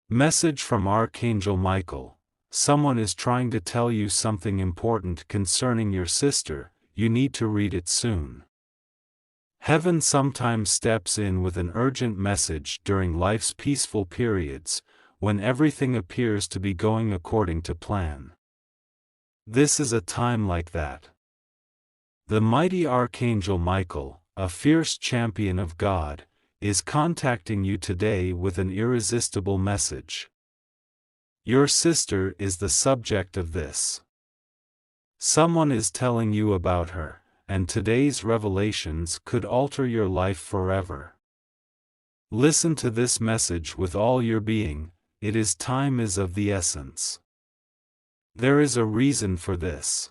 Message from Archangel Michael. Someone is trying to tell you something important concerning your sister. You need to read it soon. Heaven sometimes steps in with an urgent message during life's peaceful periods, when everything appears to be going according to plan. This is a time like that. The mighty Archangel Michael, a fierce champion of God, is contacting you today with an irresistible message. Your sister is the subject of this. Someone is telling you about her, and today's revelations could alter your life forever. Listen to this message with all your being. Time is of the essence. There is a reason for this.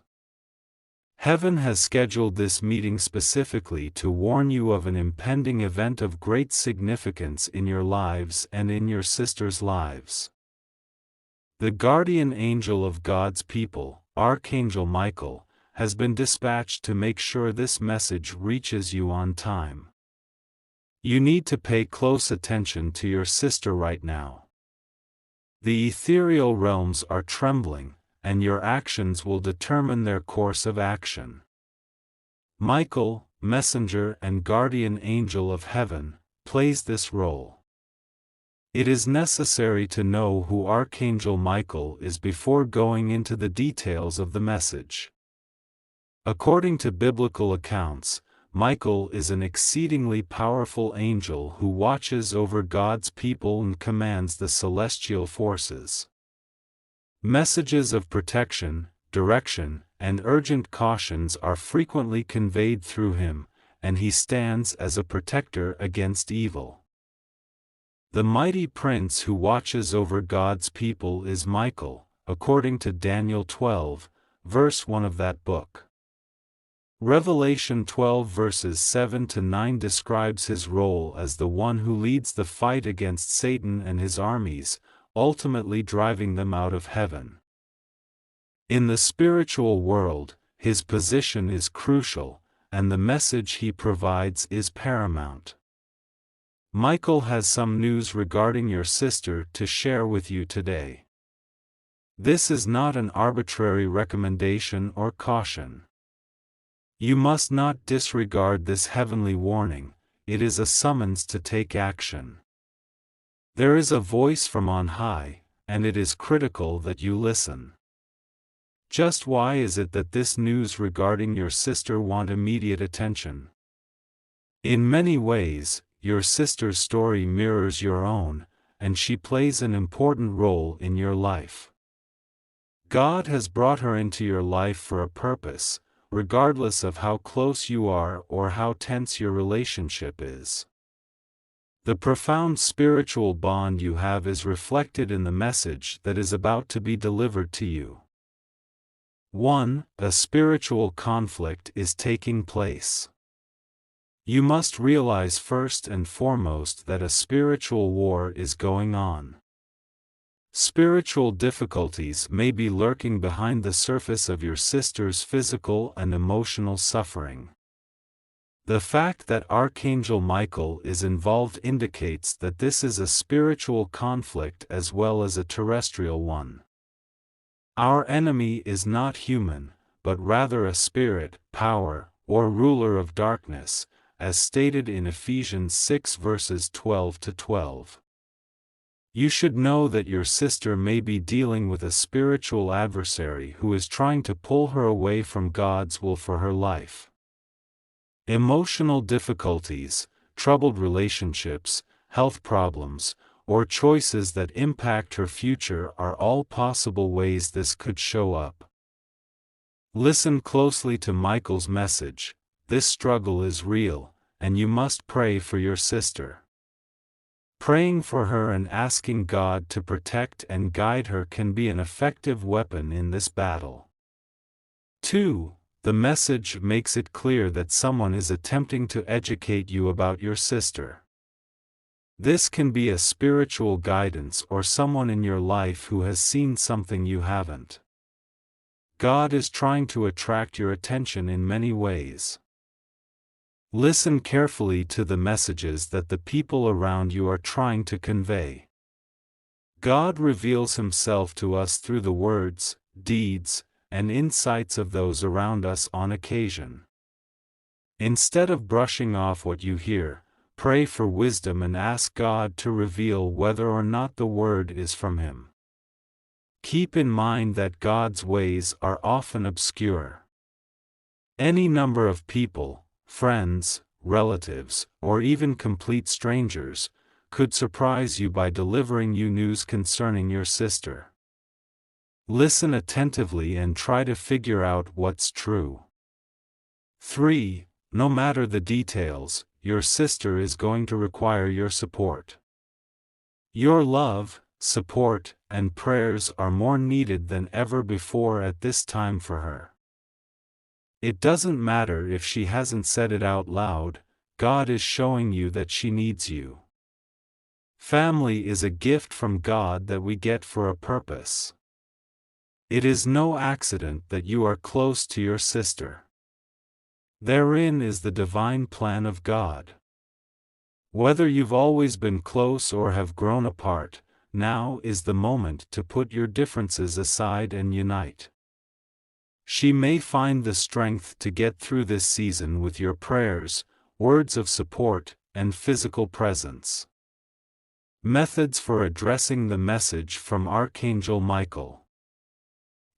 Heaven has scheduled this meeting specifically to warn you of an impending event of great significance in your lives and in your sister's lives. The guardian angel of God's people, Archangel Michael, has been dispatched to make sure this message reaches you on time. You need to pay close attention to your sister right now. The ethereal realms are trembling, and your actions will determine their course of action. Michael, messenger and guardian angel of heaven, plays this role. It is necessary to know who Archangel Michael is before going into the details of the message. According to biblical accounts, Michael is an exceedingly powerful angel who watches over God's people and commands the celestial forces. Messages of protection, direction, and urgent cautions are frequently conveyed through him, and he stands as a protector against evil. The mighty prince who watches over God's people is Michael, according to Daniel 12, verse 1 of that book. Revelation 12 verses 7 to 9 describes his role as the one who leads the fight against Satan and his armies, ultimately driving them out of heaven. In the spiritual world, his position is crucial, and the message he provides is paramount. Michael has some news regarding your sister to share with you today. This is not an arbitrary recommendation or caution. You must not disregard this heavenly warning. It is a summons to take action. There is a voice from on high, and it is critical that you listen. Just why is it that this news regarding your sister wants immediate attention? In many ways, your sister's story mirrors your own, and she plays an important role in your life. God has brought her into your life for a purpose, regardless of how close you are or how tense your relationship is. The profound spiritual bond you have is reflected in the message that is about to be delivered to you. 1. A spiritual conflict is taking place. You must realize first and foremost that a spiritual war is going on. Spiritual difficulties may be lurking behind the surface of your sister's physical and emotional suffering. The fact that Archangel Michael is involved indicates that this is a spiritual conflict as well as a terrestrial one. Our enemy is not human, but rather a spirit, power, or ruler of darkness, as stated in Ephesians 6 verses 12 to 12. You should know that your sister may be dealing with a spiritual adversary who is trying to pull her away from God's will for her life. Emotional difficulties, troubled relationships, health problems, or choices that impact her future are all possible ways this could show up. Listen closely to Michael's message. This struggle is real, and you must pray for your sister. Praying for her and asking God to protect and guide her can be an effective weapon in this battle. 2. The message makes it clear that someone is attempting to educate you about your sister. This can be a spiritual guidance or someone in your life who has seen something you haven't. God is trying to attract your attention in many ways. Listen carefully to the messages that the people around you are trying to convey. God reveals Himself to us through the words, deeds, and insights of those around us on occasion. Instead of brushing off what you hear, pray for wisdom and ask God to reveal whether or not the word is from Him. Keep in mind that God's ways are often obscure. Any number of people, friends, relatives, or even complete strangers, could surprise you by delivering you news concerning your sister. Listen attentively and try to figure out what's true. 3. No matter the details, your sister is going to require your support. Your love, support, and prayers are more needed than ever before at this time for her. It doesn't matter if she hasn't said it out loud, God is showing you that she needs you. Family is a gift from God that we get for a purpose. It is no accident that you are close to your sister. Therein is the divine plan of God. Whether you've always been close or have grown apart, now is the moment to put your differences aside and unite. She may find the strength to get through this season with your prayers, words of support, and physical presence. Methods for addressing the message from Archangel Michael.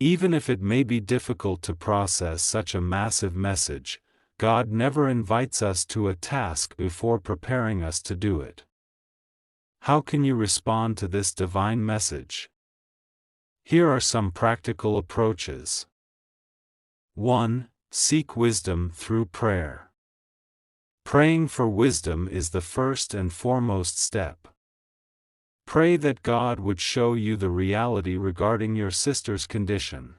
Even if it may be difficult to process such a massive message, God never invites us to a task before preparing us to do it. How can you respond to this divine message? Here are some practical approaches. 1. Seek wisdom through prayer. Praying for wisdom is the first and foremost step. Pray that God would show you the reality regarding your sister's condition.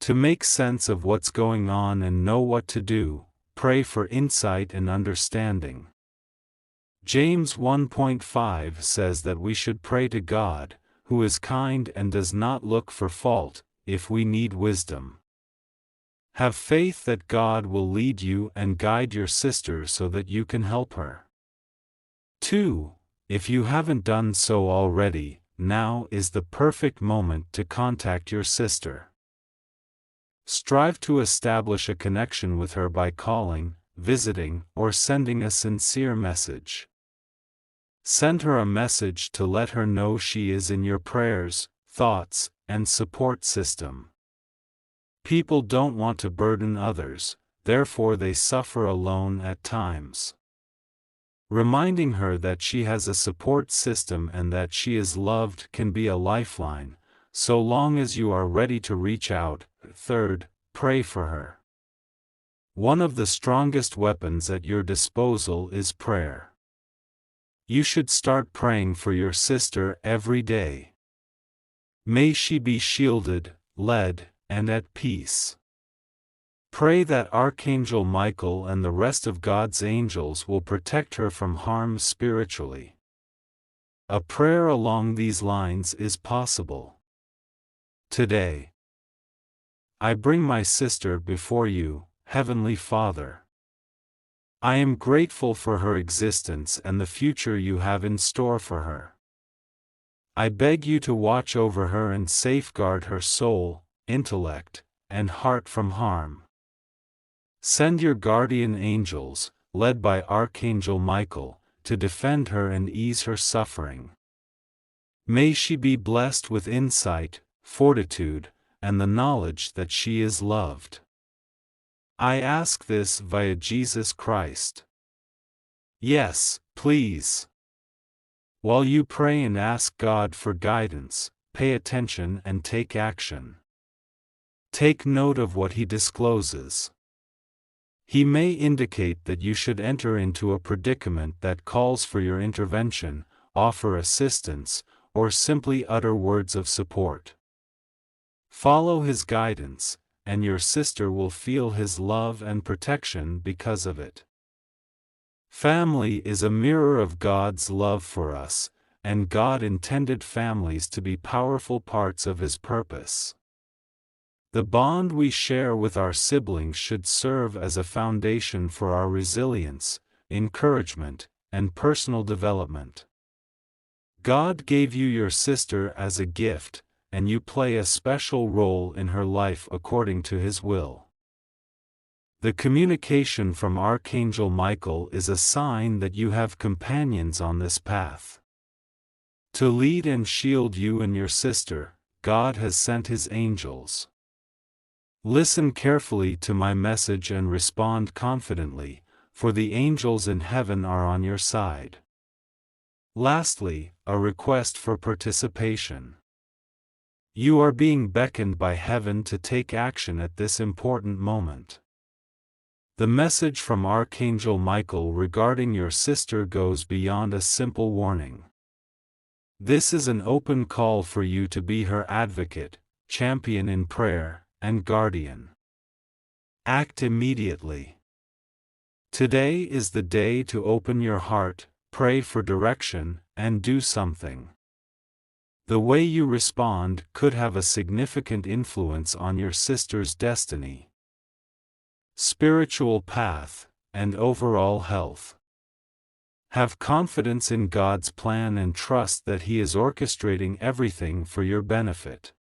To make sense of what's going on and know what to do, pray for insight and understanding. James 1.5 says that we should pray to God, who is kind and does not look for fault, if we need wisdom. Have faith that God will lead you and guide your sister so that you can help her. 2. If you haven't done so already, now is the perfect moment to contact your sister. Strive to establish a connection with her by calling, visiting, or sending a sincere message. Send her a message to let her know she is in your prayers, thoughts, and support system. People don't want to burden others, therefore they suffer alone at times. Reminding her that she has a support system and that she is loved can be a lifeline, so long as you are ready to reach out. 3. Pray for her. One of the strongest weapons at your disposal is prayer. You should start praying for your sister every day. May she be shielded, led, and at peace. Pray that Archangel Michael and the rest of God's angels will protect her from harm spiritually. A prayer along these lines is possible. Today, I bring my sister before you, Heavenly Father. I am grateful for her existence and the future you have in store for her. I beg you to watch over her and safeguard her soul, intellect, and heart from harm. Send your guardian angels, led by Archangel Michael, to defend her and ease her suffering. May she be blessed with insight, fortitude, and the knowledge that she is loved. I ask this via Jesus Christ. Yes, please. While you pray and ask God for guidance, pay attention and take action. Take note of what He discloses. He may indicate that you should enter into a predicament that calls for your intervention, offer assistance, or simply utter words of support. Follow His guidance, and your sister will feel His love and protection because of it. Family is a mirror of God's love for us, and God intended families to be powerful parts of His purpose. The bond we share with our siblings should serve as a foundation for our resilience, encouragement, and personal development. God gave you your sister as a gift, and you play a special role in her life according to His will. The communication from Archangel Michael is a sign that you have companions on this path. To lead and shield you and your sister, God has sent His angels. Listen carefully to my message and respond confidently, for the angels in heaven are on your side. Lastly, a request for participation. You are being beckoned by heaven to take action at this important moment. The message from Archangel Michael regarding your sister goes beyond a simple warning. This is an open call for you to be her advocate, champion in prayer, and guardian. Act immediately. Today is the day to open your heart, pray for direction, and do something. The way you respond could have a significant influence on your sister's destiny, spiritual path, and overall health. Have confidence in God's plan and trust that He is orchestrating everything for your benefit.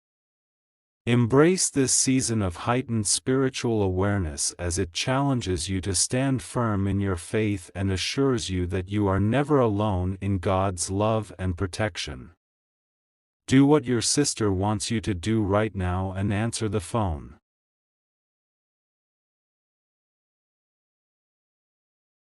Embrace this season of heightened spiritual awareness as it challenges you to stand firm in your faith and assures you that you are never alone in God's love and protection. Do what your sister wants you to do right now and answer the phone.